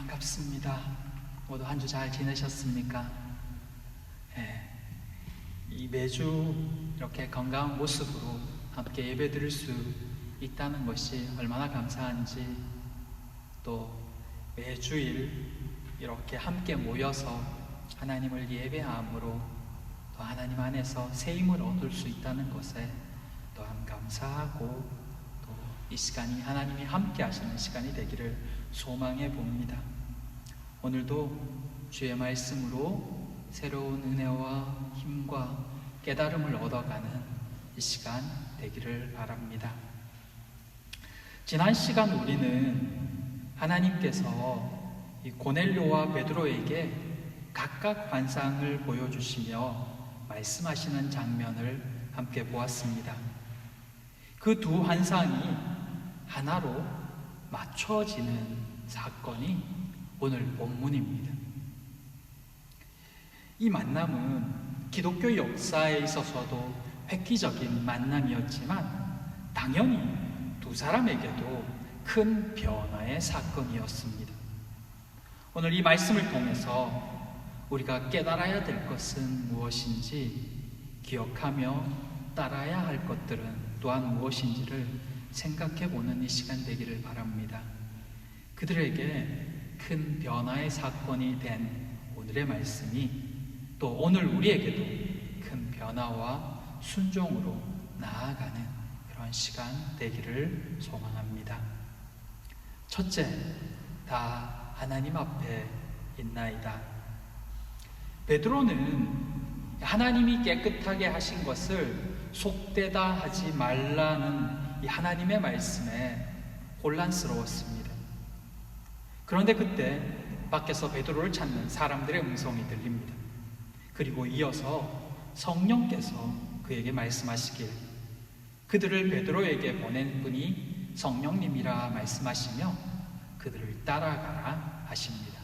반갑습니다. 모두 한 주 잘 지내셨습니까? 네. 이 매주 이렇게 건강한 모습으로 함께 예배드릴 수 있다는 것이 얼마나 감사한지, 또 매주일 이렇게 함께 모여서 하나님을 예배함으로 또 하나님 안에서 새 힘을 얻을 수 있다는 것에 또한 감사하고, 또 이 시간이 하나님이 함께 하시는 시간이 되기를 소망해 봅니다. 오늘도 주의 말씀으로 새로운 은혜와 힘과 깨달음을 얻어가는 이 시간 되기를 바랍니다. 지난 시간 우리는 하나님께서 이 고넬료와 베드로에게 각각 환상을 보여주시며 말씀하시는 장면을 함께 보았습니다. 그 두 환상이 하나로 맞춰지는 사건이 오늘 본문입니다. 이 만남은 기독교 역사에 있어서도 획기적인 만남이었지만 당연히 두 사람에게도 큰 변화의 사건이었습니다. 오늘 이 말씀을 통해서 우리가 깨달아야 될 것은 무엇인지, 기억하며 따라야 할 것들은 또한 무엇인지를 생각해보는 이 시간 되기를 바랍니다. 그들에게 큰 변화의 사건이 된 오늘의 말씀이 또 오늘 우리에게도 큰 변화와 순종으로 나아가는 그런 시간 되기를 소망합니다. 첫째, 다 하나님 앞에 있나이다. 베드로는 하나님이 깨끗하게 하신 것을 속되다 하지 말라는 이 하나님의 말씀에 혼란스러웠습니다. 그런데 그때 밖에서 베드로를 찾는 사람들의 음성이 들립니다. 그리고 이어서 성령께서 그에게 말씀하시길, 그들을 베드로에게 보낸 분이 성령님이라 말씀하시며 그들을 따라가라 하십니다.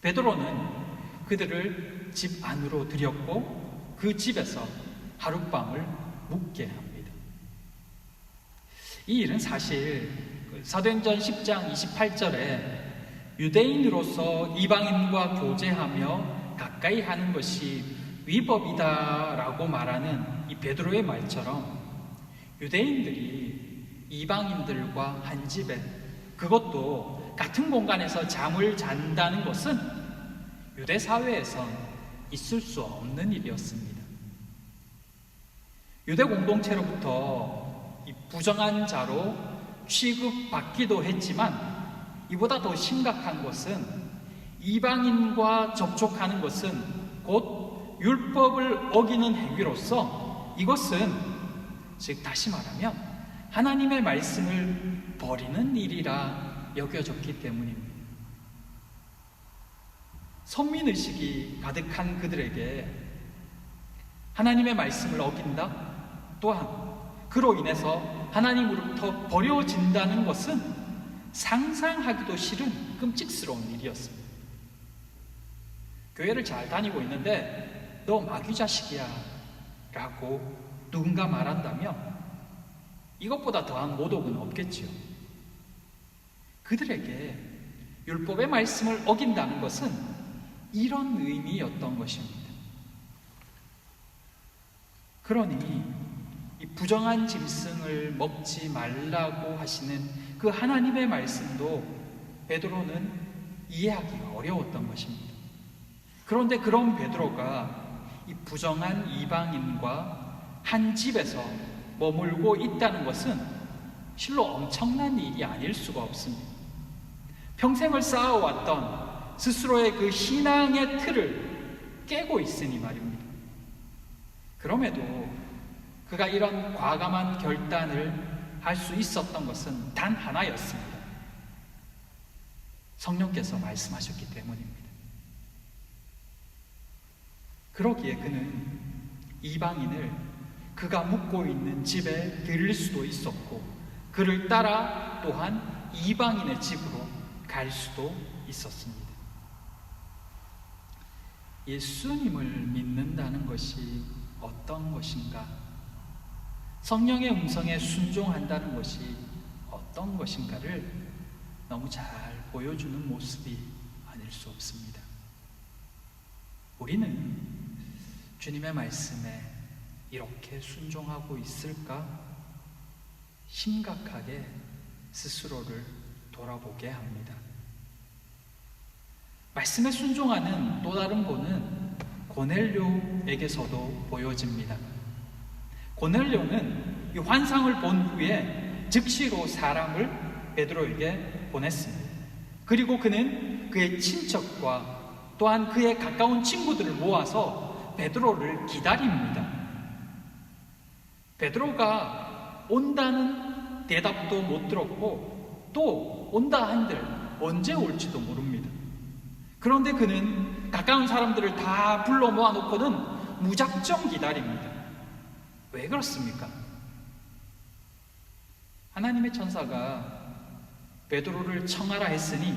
베드로는 그들을 집 안으로 들였고 그 집에서 하룻밤을 묵게 합니다. 이 일은 사실 사도행전 10장 28절에 유대인으로서 이방인과 교제하며 가까이 하는 것이 위법이다라고 말하는 이 베드로의 말처럼, 유대인들이 이방인들과 한 집에, 그것도 같은 공간에서 잠을 잔다는 것은 유대 사회에선 있을 수 없는 일이었습니다. 유대 공동체로부터 이 부정한 자로 취급받기도 했지만, 이보다 더 심각한 것은 이방인과 접촉하는 것은 곧 율법을 어기는 행위로서, 이것은 즉 다시 말하면 하나님의 말씀을 버리는 일이라 여겨졌기 때문입니다. 선민의식이 가득한 그들에게 하나님의 말씀을 어긴다, 또한 그로 인해서 하나님으로부터 버려진다는 것은 상상하기도 싫은 끔찍스러운 일이었습니다. 교회를 잘 다니고 있는데 너 마귀 자식이야 라고 누군가 말한다면 이것보다 더한 모독은 없겠지요. 그들에게 율법의 말씀을 어긴다는 것은 이런 의미였던 것입니다. 그러니 이 부정한 짐승을 먹지 말라고 하시는 그 하나님의 말씀도 베드로는 이해하기가 어려웠던 것입니다. 그런데 그런 베드로가 이 부정한 이방인과 한 집에서 머물고 있다는 것은 실로 엄청난 일이 아닐 수가 없습니다. 평생을 쌓아왔던 스스로의 그 신앙의 틀을 깨고 있으니 말입니다. 그럼에도 그가 이런 과감한 결단을 할 수 있었던 것은 단 하나였습니다. 성령께서 말씀하셨기 때문입니다. 그러기에 그는 이방인을 그가 묵고 있는 집에 들일 수도 있었고, 그를 따라 또한 이방인의 집으로 갈 수도 있었습니다. 예수님을 믿는다는 것이 어떤 것인가? 성령의 음성에 순종한다는 것이 어떤 것인가를 너무 잘 보여주는 모습이 아닐 수 없습니다. 우리는 주님의 말씀에 이렇게 순종하고 있을까? 심각하게 스스로를 돌아보게 합니다. 말씀에 순종하는 또 다른 본은 고넬료에게서도 보여집니다. 고넬료는 이 환상을 본 후에 즉시로 사람을 베드로에게 보냈습니다. 그리고 그는 그의 친척과 또한 그의 가까운 친구들을 모아서 베드로를 기다립니다. 베드로가 온다는 대답도 못 들었고 또 온다 한들 언제 올지도 모릅니다. 그런데 그는 가까운 사람들을 다 불러 모아놓고는 무작정 기다립니다. 왜 그렇습니까? 하나님의 천사가 베드로를 청하라 했으니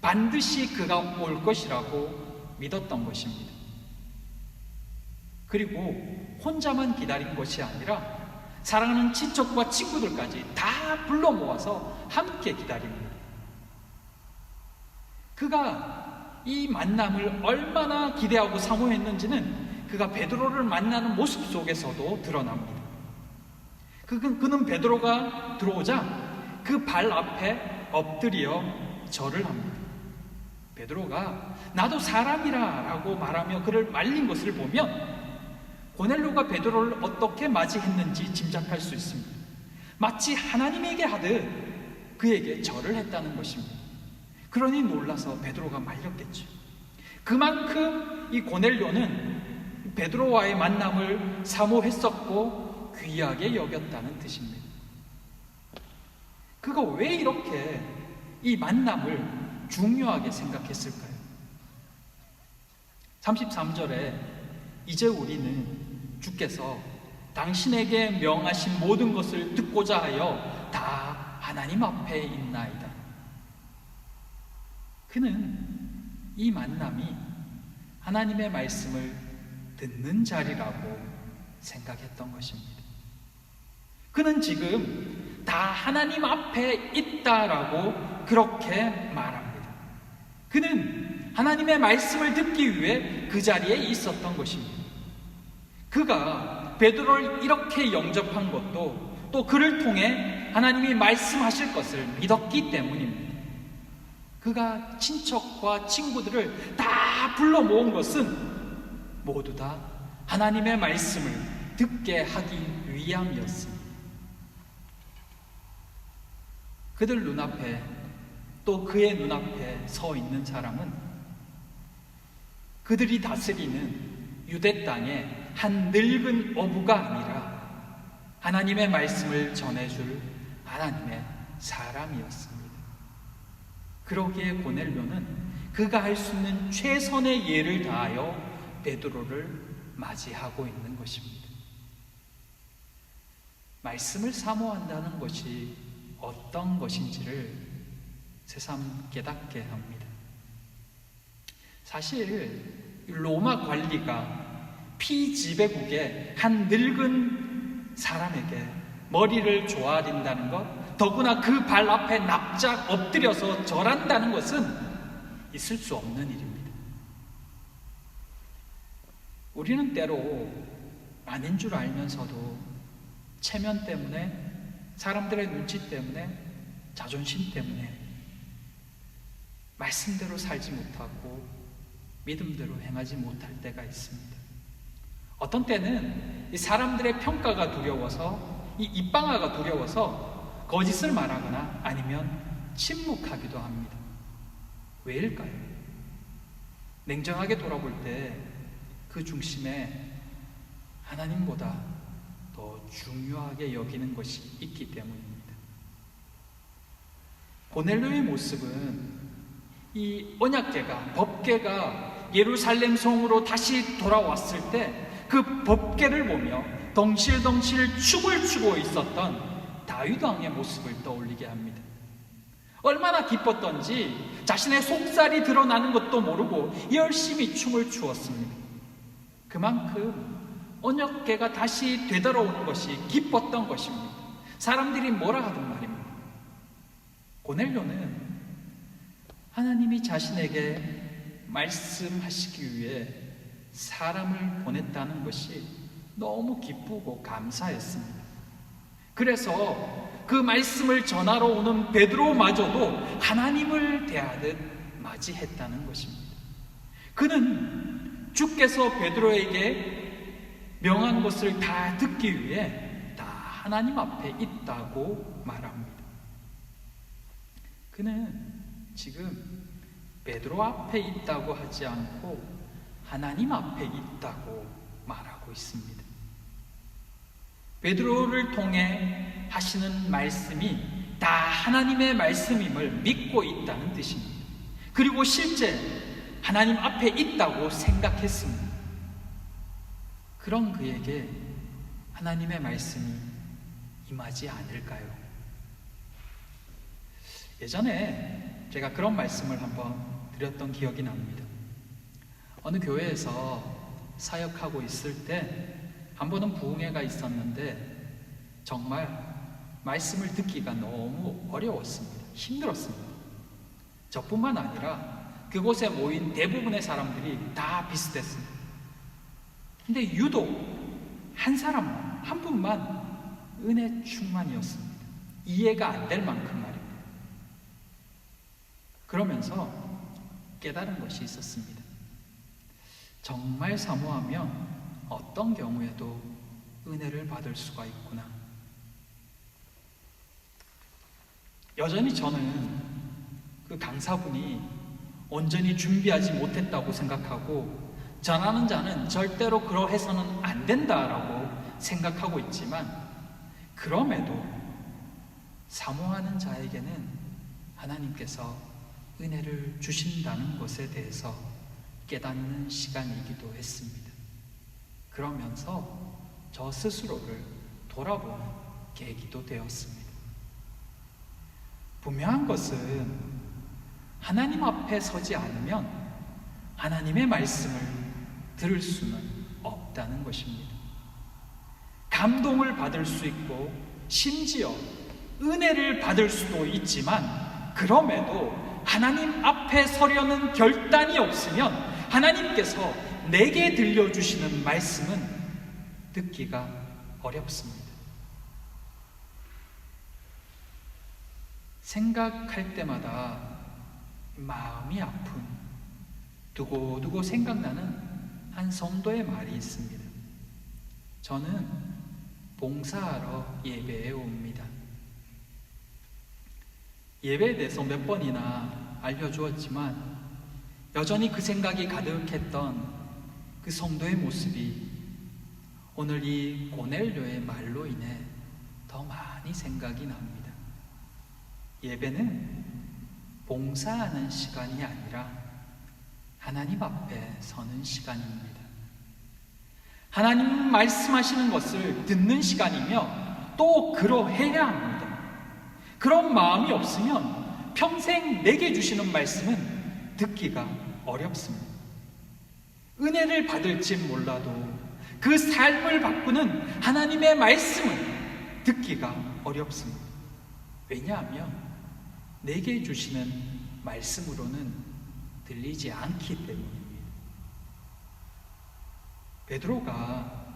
반드시 그가 올 것이라고 믿었던 것입니다. 그리고 혼자만 기다린 것이 아니라 사랑하는 친척과 친구들까지 다 불러 모아서 함께 기다립니다. 그가 이 만남을 얼마나 기대하고 사모했는지는 그가 베드로를 만나는 모습 속에서도 드러납니다. 그는 베드로가 들어오자 그 발 앞에 엎드려 절을 합니다. 베드로가 나도 사람이라 라고 말하며 그를 말린 것을 보면 고넬료가 베드로를 어떻게 맞이했는지 짐작할 수 있습니다. 마치 하나님에게 하듯 그에게 절을 했다는 것입니다. 그러니 놀라서 베드로가 말렸겠죠. 그만큼 이 고넬료는 베드로와의 만남을 사모했었고 귀하게 여겼다는 뜻입니다. 그가 왜 이렇게 이 만남을 중요하게 생각했을까요? 33절에 이제 우리는 주께서 당신에게 명하신 모든 것을 듣고자 하여 다 하나님 앞에 있나이다. 그는 이 만남이 하나님의 말씀을 듣는 자리라고 생각했던 것입니다. 그는 지금 다 하나님 앞에 있다라고 그렇게 말합니다. 그는 하나님의 말씀을 듣기 위해 그 자리에 있었던 것입니다. 그가 베드로를 이렇게 영접한 것도 또 그를 통해 하나님이 말씀하실 것을 믿었기 때문입니다. 그가 친척과 친구들을 다 불러 모은 것은 모두 다 하나님의 말씀을 듣게 하기 위함이었습니다. 그들 눈앞에 또 그의 눈앞에 서 있는 사람은 그들이 다스리는 유대 땅의 한 늙은 어부가 아니라 하나님의 말씀을 전해줄 하나님의 사람이었습니다. 그러기에 고넬료는 그가 할 수 있는 최선의 예를 다하여 베드로를 맞이하고 있는 것입니다. 말씀을 사모한다는 것이 어떤 것인지를 새삼 깨닫게 합니다. 사실 로마 관리가 피지배국의 한 늙은 사람에게 머리를 조아린다는 것, 더구나 그 발 앞에 납작 엎드려서 절한다는 것은 있을 수 없는 일입니다. 우리는 때로 아닌 줄 알면서도 체면 때문에, 사람들의 눈치 때문에, 자존심 때문에 말씀대로 살지 못하고 믿음대로 행하지 못할 때가 있습니다. 어떤 때는 이 사람들의 평가가 두려워서, 이 입방아가 두려워서 거짓을 말하거나 아니면 침묵하기도 합니다. 왜일까요? 냉정하게 돌아볼 때 그 중심에 하나님보다 더 중요하게 여기는 것이 있기 때문입니다. 고넬료의 모습은 이 언약궤가, 법궤가 예루살렘 성으로 다시 돌아왔을 때 그 법궤를 보며 덩실덩실 춤을 추고 있었던 다윗 왕의 모습을 떠올리게 합니다. 얼마나 기뻤던지 자신의 속살이 드러나는 것도 모르고 열심히 춤을 추었습니다. 그만큼 언약궤가 다시 되돌아오는 것이 기뻤던 것입니다. 사람들이 뭐라 하든 말입니다. 고넬료는 하나님이 자신에게 말씀하시기 위해 사람을 보냈다는 것이 너무 기쁘고 감사했습니다. 그래서 그 말씀을 전하러 오는 베드로마저도 하나님을 대하듯 맞이했다는 것입니다. 그는 주께서 베드로에게 명한 것을 다 듣기 위해 다 하나님 앞에 있다고 말합니다. 그는 지금 베드로 앞에 있다고 하지 않고 하나님 앞에 있다고 말하고 있습니다. 베드로를 통해 하시는 말씀이 다 하나님의 말씀임을 믿고 있다는 뜻입니다. 그리고 실제 하나님 앞에 있다고 생각했습니다. 그런 그에게 하나님의 말씀이 임하지 않을까요? 예전에 제가 그런 말씀을 한번 드렸던 기억이 납니다. 어느 교회에서 사역하고 있을 때 한 번은 부흥회가 있었는데 정말 말씀을 듣기가 너무 어려웠습니다. 힘들었습니다. 저뿐만 아니라 그곳에 모인 대부분의 사람들이 다 비슷했습니다. 근데 유독 한 사람만, 한 분만 은혜 충만이었습니다. 이해가 안 될 만큼 말입니다. 그러면서 깨달은 것이 있었습니다. 정말 사모하면 어떤 경우에도 은혜를 받을 수가 있구나. 여전히 저는 그 강사분이 온전히 준비하지 못했다고 생각하고 전하는 자는 절대로 그러해서는 안 된다라고 생각하고 있지만, 그럼에도 사모하는 자에게는 하나님께서 은혜를 주신다는 것에 대해서 깨닫는 시간이기도 했습니다. 그러면서 저 스스로를 돌아보는 계기도 되었습니다. 분명한 것은 하나님 앞에 서지 않으면 하나님의 말씀을 들을 수는 없다는 것입니다. 감동을 받을 수 있고 심지어 은혜를 받을 수도 있지만, 그럼에도 하나님 앞에 서려는 결단이 없으면 하나님께서 내게 들려주시는 말씀은 듣기가 어렵습니다. 생각할 때마다 마음이 아픈, 두고두고 생각나는 한 성도의 말이 있습니다. 저는 봉사하러 예배에 옵니다. 예배에 대해서 몇 번이나 알려주었지만 여전히 그 생각이 가득했던 그 성도의 모습이 오늘 이 고넬료의 말로 인해 더 많이 생각이 납니다. 예배는 봉사하는 시간이 아니라 하나님 앞에 서는 시간입니다. 하나님 말씀하시는 것을 듣는 시간이며 또 그러해야 합니다. 그런 마음이 없으면 평생 내게 주시는 말씀은 듣기가 어렵습니다. 은혜를 받을지 몰라도 그 삶을 바꾸는 하나님의 말씀은 듣기가 어렵습니다. 왜냐하면 내게 주시는 말씀으로는 들리지 않기 때문입니다. 베드로가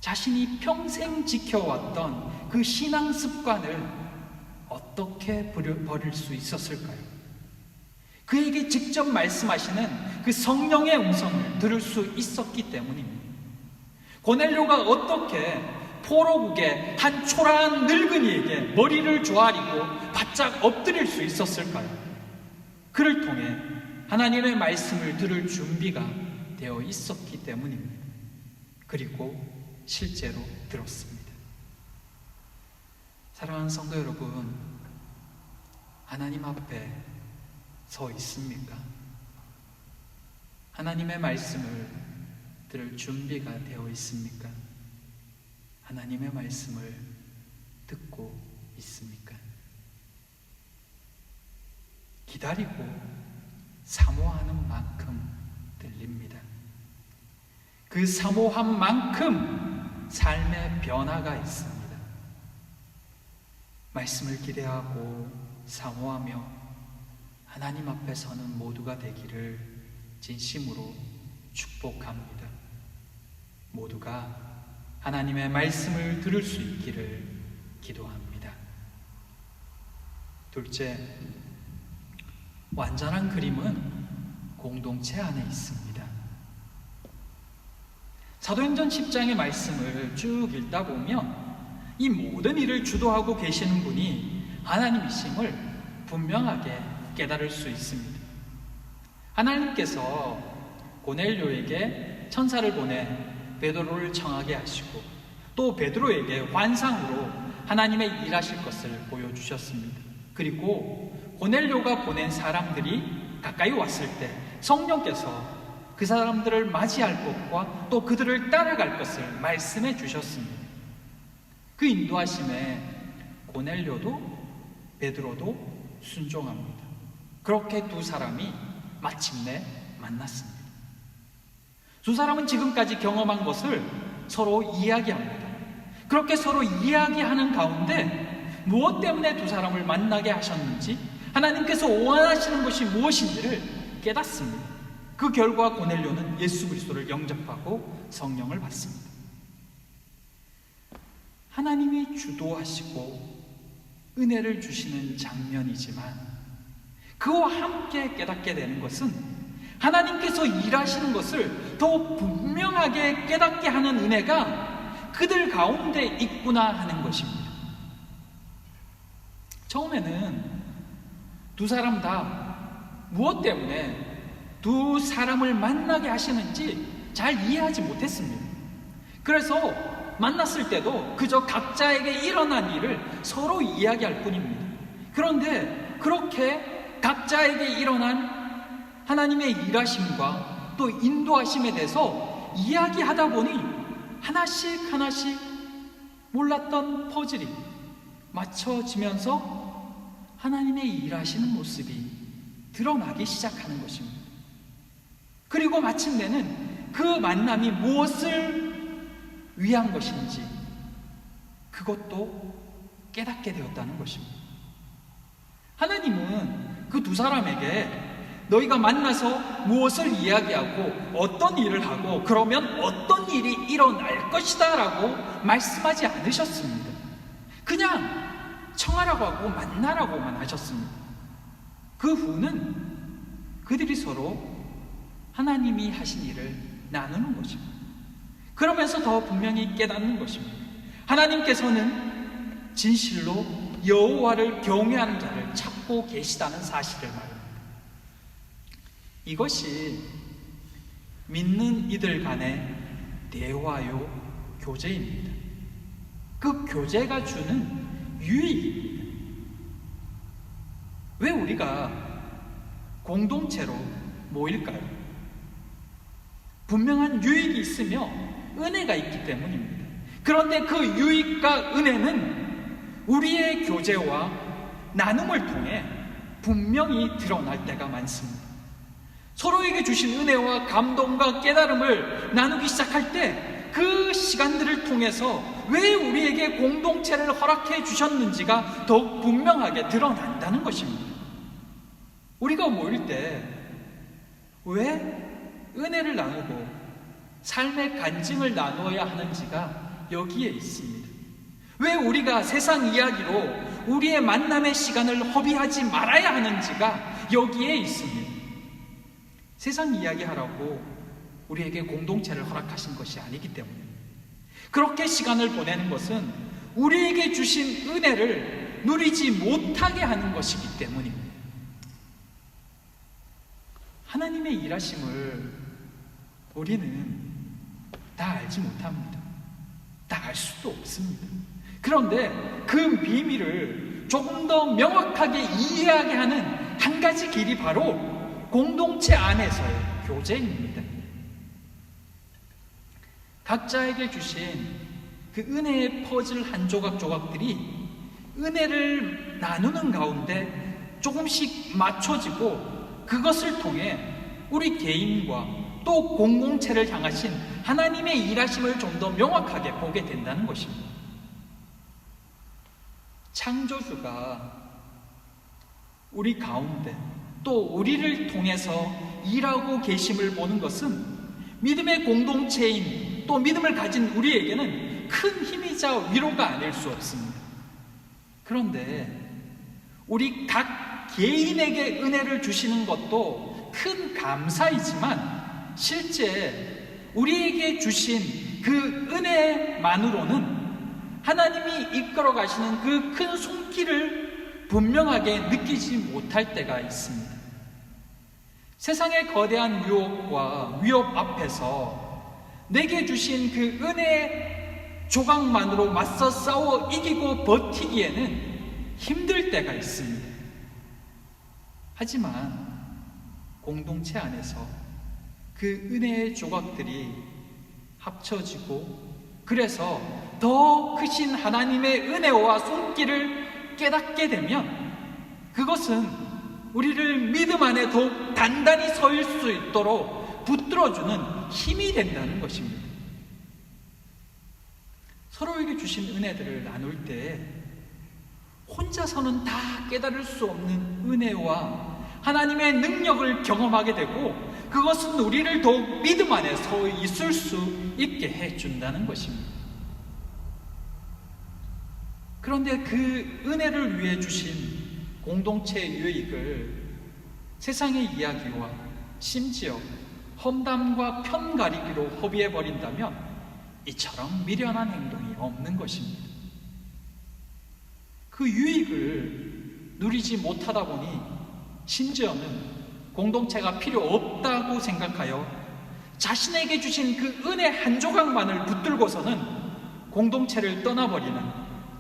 자신이 평생 지켜왔던 그 신앙 습관을 어떻게 버릴 수 있었을까요? 그에게 직접 말씀하시는 그 성령의 음성을 들을 수 있었기 때문입니다. 고넬료가 어떻게 포로국의 한 초라한 늙은이에게 머리를 조아리고 바짝 엎드릴 수 있었을까요? 그를 통해 하나님의 말씀을 들을 준비가 되어 있었기 때문입니다. 그리고 실제로 들었습니다. 사랑하는 성도 여러분, 하나님 앞에 서 있습니까? 하나님의 말씀을 들을 준비가 되어 있습니까? 하나님의 말씀을 듣고 있습니까? 기다리고 사모하는 만큼 들립니다. 그 사모한 만큼 삶의 변화가 있습니다. 말씀을 기대하고 사모하며 하나님 앞에 서는 모두가 되기를 진심으로 축복합니다. 모두가 하나님의 말씀을 들을 수 있기를 기도합니다. 둘째, 완전한 그림은 공동체 안에 있습니다. 사도행전 10장의 말씀을 쭉 읽다 보면 이 모든 일을 주도하고 계시는 분이 하나님이심을 분명하게 깨달을 수 있습니다. 하나님께서 고넬료에게 천사를 보내 베드로를 청하게 하시고 또 베드로에게 환상으로 하나님의 일하실 것을 보여주셨습니다. 그리고 고넬료가 보낸 사람들이 가까이 왔을 때 성령께서 그 사람들을 맞이할 것과 또 그들을 따라갈 것을 말씀해 주셨습니다. 그 인도하심에 고넬료도 베드로도 순종합니다. 그렇게 두 사람이 마침내 만났습니다. 두 사람은 지금까지 경험한 것을 서로 이야기합니다. 그렇게 서로 이야기하는 가운데 무엇 때문에 두 사람을 만나게 하셨는지, 하나님께서 원하시는 것이 무엇인지를 깨닫습니다. 그 결과 고넬료는 예수 그리스도를 영접하고 성령을 받습니다. 하나님이 주도하시고 은혜를 주시는 장면이지만 그와 함께 깨닫게 되는 것은 하나님께서 일하시는 것을 더 분명하게 깨닫게 하는 은혜가 그들 가운데 있구나 하는 것입니다. 처음에는 두 사람 다 무엇 때문에 두 사람을 만나게 하시는지 잘 이해하지 못했습니다. 그래서 만났을 때도 그저 각자에게 일어난 일을 서로 이야기할 뿐입니다. 그런데 그렇게 각자에게 일어난 하나님의 일하심과 또 인도하심에 대해서 이야기하다 보니 하나씩 하나씩 몰랐던 퍼즐이 맞춰지면서 하나님의 일하시는 모습이 드러나기 시작하는 것입니다. 그리고 마침내는 그 만남이 무엇을 위한 것인지 그것도 깨닫게 되었다는 것입니다. 하나님은 그 두 사람에게 너희가 만나서 무엇을 이야기하고 어떤 일을 하고 그러면 어떤 일이 일어날 것이다 라고 말씀하지 않으셨습니다. 그냥 청하라고 하고 만나라고만 하셨습니다. 그 후는 그들이 서로 하나님이 하신 일을 나누는 것입니다. 그러면서 더 분명히 깨닫는 것입니다. 하나님께서는 진실로 여호와를 경외하는 자를 찾고 계시다는 사실을 말합니다. 이것이 믿는 이들 간의 대화요 교제입니다. 그 교제가 주는 유익입니다. 왜 우리가 공동체로 모일까요? 분명한 유익이 있으며 은혜가 있기 때문입니다. 그런데 그 유익과 은혜는 우리의 교제와 나눔을 통해 분명히 드러날 때가 많습니다. 서로에게 주신 은혜와 감동과 깨달음을 나누기 시작할 때 그 시간들을 통해서 왜 우리에게 공동체를 허락해 주셨는지가 더욱 분명하게 드러난다는 것입니다. 우리가 모일 때 왜 은혜를 나누고 삶의 간증을 나누어야 하는지가 여기에 있습니다. 왜 우리가 세상 이야기로 우리의 만남의 시간을 허비하지 말아야 하는지가 여기에 있습니다. 세상 이야기하라고 우리에게 공동체를 허락하신 것이 아니기 때문입니다. 그렇게 시간을 보내는 것은 우리에게 주신 은혜를 누리지 못하게 하는 것이기 때문입니다. 하나님의 일하심을 우리는 다 알지 못합니다. 다 알 수도 없습니다. 그런데 그 비밀을 조금 더 명확하게 이해하게 하는 한 가지 길이 바로 공동체 안에서의 교제입니다. 각자에게 주신 그 은혜의 퍼즐 한 조각들이 은혜를 나누는 가운데 조금씩 맞춰지고 그것을 통해 우리 개인과 또 공동체를 향하신 하나님의 일하심을 좀 더 명확하게 보게 된다는 것입니다. 창조주가 우리 가운데 또 우리를 통해서 일하고 계심을 보는 것은 믿음의 공동체인 또 믿음을 가진 우리에게는 큰 힘이자 위로가 아닐 수 없습니다. 그런데 우리 각 개인에게 은혜를 주시는 것도 큰 감사이지만 실제 우리에게 주신 그 은혜만으로는 하나님이 이끌어 가시는 그 큰 손길을 분명하게 느끼지 못할 때가 있습니다. 세상의 거대한 유혹과 위협 앞에서 내게 주신 그 은혜의 조각만으로 맞서 싸워 이기고 버티기에는 힘들 때가 있습니다. 하지만 공동체 안에서 그 은혜의 조각들이 합쳐지고 그래서 더 크신 하나님의 은혜와 손길을 깨닫게 되면 그것은 우리를 믿음 안에 더욱 단단히 서일 수 있도록 붙들어주는 힘이 된다는 것입니다. 서로에게 주신 은혜들을 나눌 때 혼자서는 다 깨달을 수 없는 은혜와 하나님의 능력을 경험하게 되고 그것은 우리를 더욱 믿음 안에 서 있을 수 있게 해준다는 것입니다. 그런데 그 은혜를 위해 주신 공동체의 유익을 세상의 이야기와 심지어 험담과 편가리기로 허비해버린다면 이처럼 미련한 행동이 없는 것입니다. 그 유익을 누리지 못하다 보니 심지어는 공동체가 필요 없다고 생각하여 자신에게 주신 그 은혜 한 조각만을 붙들고서는 공동체를 떠나버리는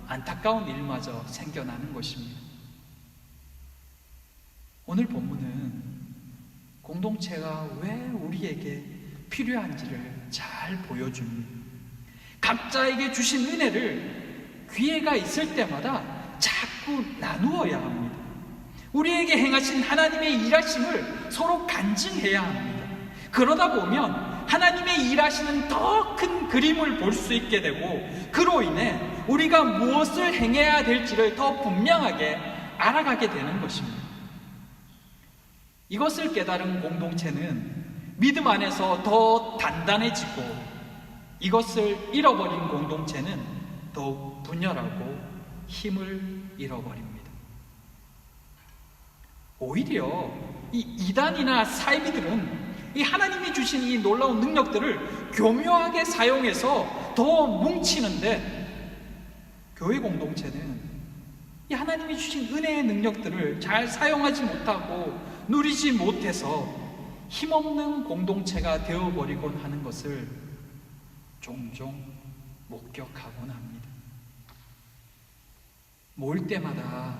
안타까운 일마저 생겨나는 것입니다. 오늘 본문은 공동체가 왜 우리에게 필요한지를 잘 보여줍니다. 각자에게 주신 은혜를 기회가 있을 때마다 자꾸 나누어야 합니다. 우리에게 행하신 하나님의 일하심을 서로 간증해야 합니다. 그러다 보면 하나님의 일하시는 더 큰 그림을 볼 수 있게 되고 그로 인해 우리가 무엇을 행해야 될지를 더 분명하게 알아가게 되는 것입니다. 이것을 깨달은 공동체는 믿음 안에서 더 단단해지고 이것을 잃어버린 공동체는 더욱 분열하고 힘을 잃어버립니다. 오히려 이 이단이나 사이비들은 이 하나님이 주신 이 놀라운 능력들을 교묘하게 사용해서 더 뭉치는데 교회 공동체는 이 하나님이 주신 은혜의 능력들을 잘 사용하지 못하고 누리지 못해서 힘없는 공동체가 되어버리곤 하는 것을 종종 목격하곤 합니다. 모일 때마다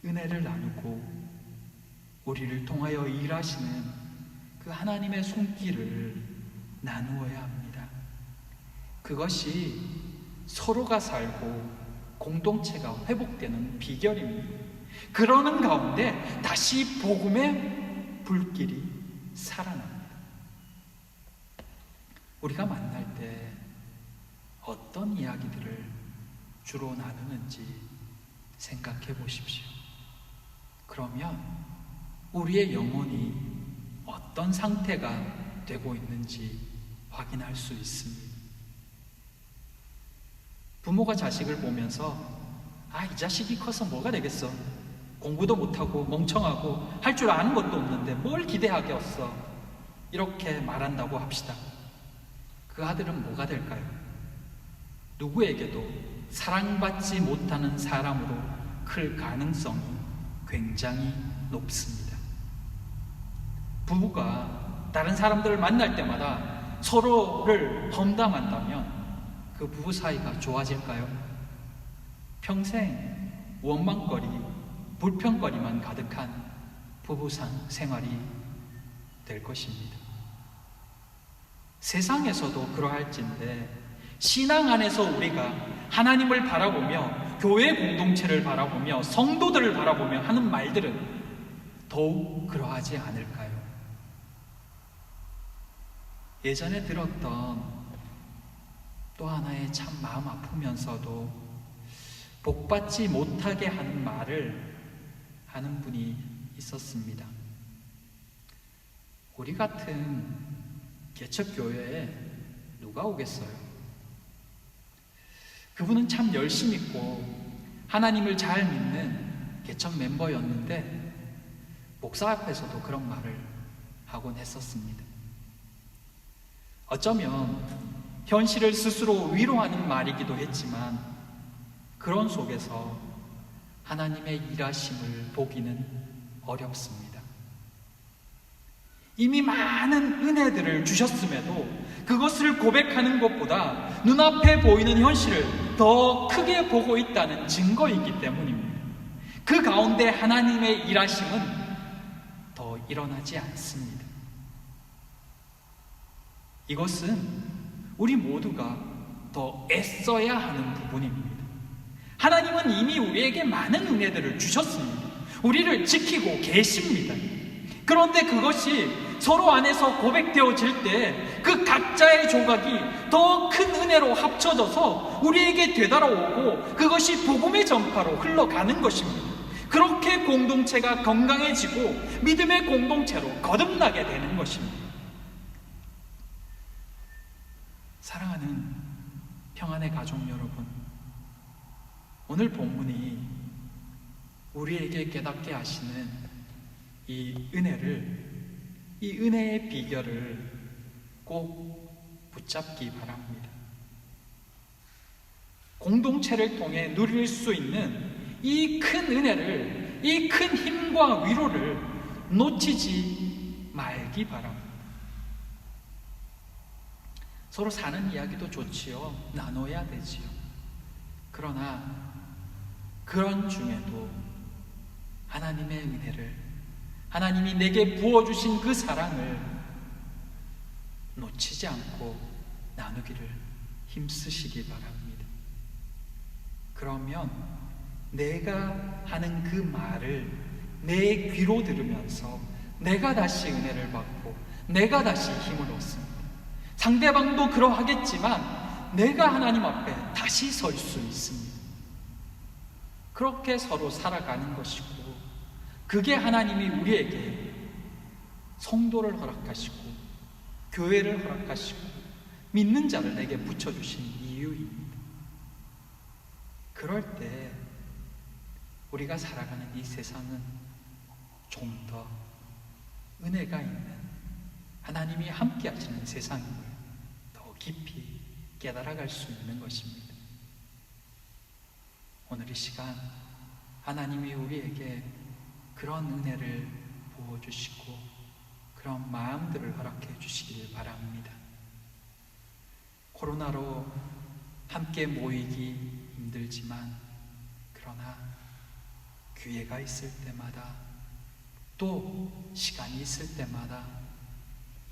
은혜를 나누고 우리를 통하여 일하시는 그 하나님의 손길을 나누어야 합니다. 그것이 서로가 살고 공동체가 회복되는 비결입니다. 그러는 가운데 다시 복음의 불길이 살아납니다. 우리가 만날 때 어떤 이야기들을 주로 나누는지 생각해 보십시오. 그러면 우리의 영혼이 어떤 상태가 되고 있는지 확인할 수 있습니다. 부모가 자식을 보면서 이 자식이 커서 뭐가 되겠어? 공부도 못하고 멍청하고 할 줄 아는 것도 없는데 뭘 기대하겠어? 이렇게 말한다고 합시다. 그 아들은 뭐가 될까요? 누구에게도 사랑받지 못하는 사람으로 클 가능성이 굉장히 높습니다. 부부가 다른 사람들을 만날 때마다 서로를 험담한다면 그 부부 사이가 좋아질까요? 평생 원망거리, 불평거리만 가득한 부부 생활이 될 것입니다. 세상에서도 그러할진데 신앙 안에서 우리가 하나님을 바라보며 교회 공동체를 바라보며 성도들을 바라보며 하는 말들은 더욱 그러하지 않을까요? 예전에 들었던 또 하나의 참 마음 아프면서도 복받지 못하게 하는 말을 하는 분이 있었습니다. 우리 같은 개척교회에 누가 오겠어요? 그분은 참 열심 있고 하나님을 잘 믿는 개척 멤버였는데 목사 앞에서도 그런 말을 하곤 했었습니다. 어쩌면 현실을 스스로 위로하는 말이기도 했지만 그런 속에서 하나님의 일하심을 보기는 어렵습니다. 이미 많은 은혜들을 주셨음에도 그것을 고백하는 것보다 눈앞에 보이는 현실을 더 크게 보고 있다는 증거이기 때문입니다. 그 가운데 하나님의 일하심은 더 일어나지 않습니다. 이것은 우리 모두가 더 애써야 하는 부분입니다. 하나님은 이미 우리에게 많은 은혜들을 주셨습니다. 우리를 지키고 계십니다. 그런데 그것이 서로 안에서 고백되어질 때 그 각자의 조각이 더 큰 은혜로 합쳐져서 우리에게 되돌아오고 그것이 복음의 전파로 흘러가는 것입니다. 그렇게 공동체가 건강해지고 믿음의 공동체로 거듭나게 되는 것입니다. 사랑하는 평안의 가족 여러분, 오늘 본문이 우리에게 깨닫게 하시는 이 은혜의 비결을 꼭 붙잡기 바랍니다. 공동체를 통해 누릴 수 있는 이 큰 은혜를, 이 큰 힘과 위로를 놓치지 말기 바랍니다. 서로 사는 이야기도 좋지요. 나눠야 되지요. 그러나 그런 중에도 하나님의 은혜를, 하나님이 내게 부어주신 그 사랑을 놓치지 않고 나누기를 힘쓰시기 바랍니다. 그러면 내가 하는 그 말을 내 귀로 들으면서 내가 다시 은혜를 받고 내가 다시 힘을 얻습니다. 상대방도 그러하겠지만 내가 하나님 앞에 다시 설 수 있습니다. 그렇게 서로 살아가는 것이고, 그게 하나님이 우리에게 성도를 허락하시고 교회를 허락하시고 믿는 자를 내게 붙여주신 이유입니다. 그럴 때 우리가 살아가는 이 세상은 좀 더 은혜가 있는, 하나님이 함께 하시는 세상임을 더 깊이 깨달아갈 수 있는 것입니다. 오늘 이 시간 하나님이 우리에게 그런 은혜를 부어주시고 그런 마음들을 허락해 주시길 바랍니다. 코로나로 함께 모이기 힘들지만 그러나 기회가 있을 때마다 또 시간이 있을 때마다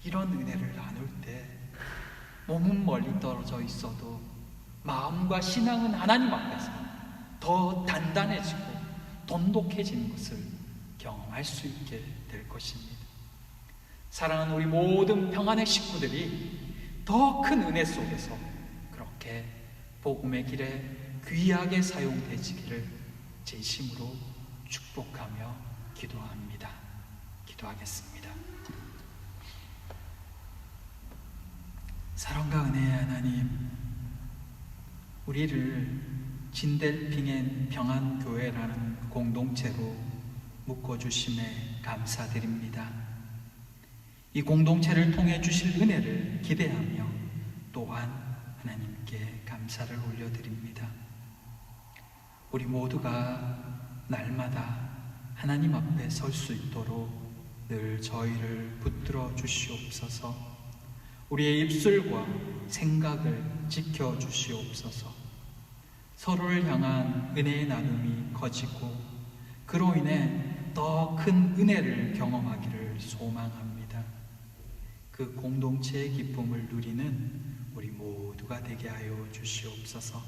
이런 은혜를 나눌 때 몸은 멀리 떨어져 있어도 마음과 신앙은 하나님 앞에서 더 단단해지고 돈독해지는 것을 경험할 수 있게 될 것입니다. 사랑하는 우리 모든 평안의 식구들이 더 큰 은혜 속에서 그렇게 복음의 길에 귀하게 사용되지기를 진심으로 축복하며 기도합니다. 기도하겠습니다. 사랑과 은혜의 하나님, 우리를 진델핑엔 평안교회라는 공동체로 묶어주심에 감사드립니다. 이 공동체를 통해 주실 은혜를 기대하며 또한 하나님께 감사를 올려드립니다. 우리 모두가 날마다 하나님 앞에 설 수 있도록 늘 저희를 붙들어 주시옵소서. 우리의 입술과 생각을 지켜 주시옵소서. 서로를 향한 은혜의 나눔이 커지고 그로 인해 더 큰 은혜를 경험하기를 소망합니다. 그 공동체의 기쁨을 누리는 우리 모두가 되게 하여 주시옵소서.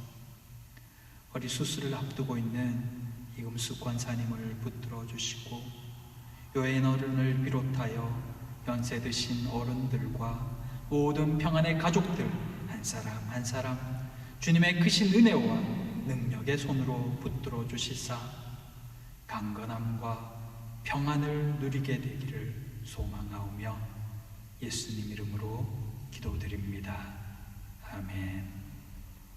어리 수술을 앞두고 있는 이금숙 권사님을 붙들어 주시고 요한 어른을 비롯하여 연세 드신 어른들과 모든 평안의 가족들 한 사람 한 사람 주님의 크신 은혜와 능력의 손으로 붙들어 주시사 강건함과 평안을 누리게 되기를 소망하오며 예수님 이름으로 기도드립니다.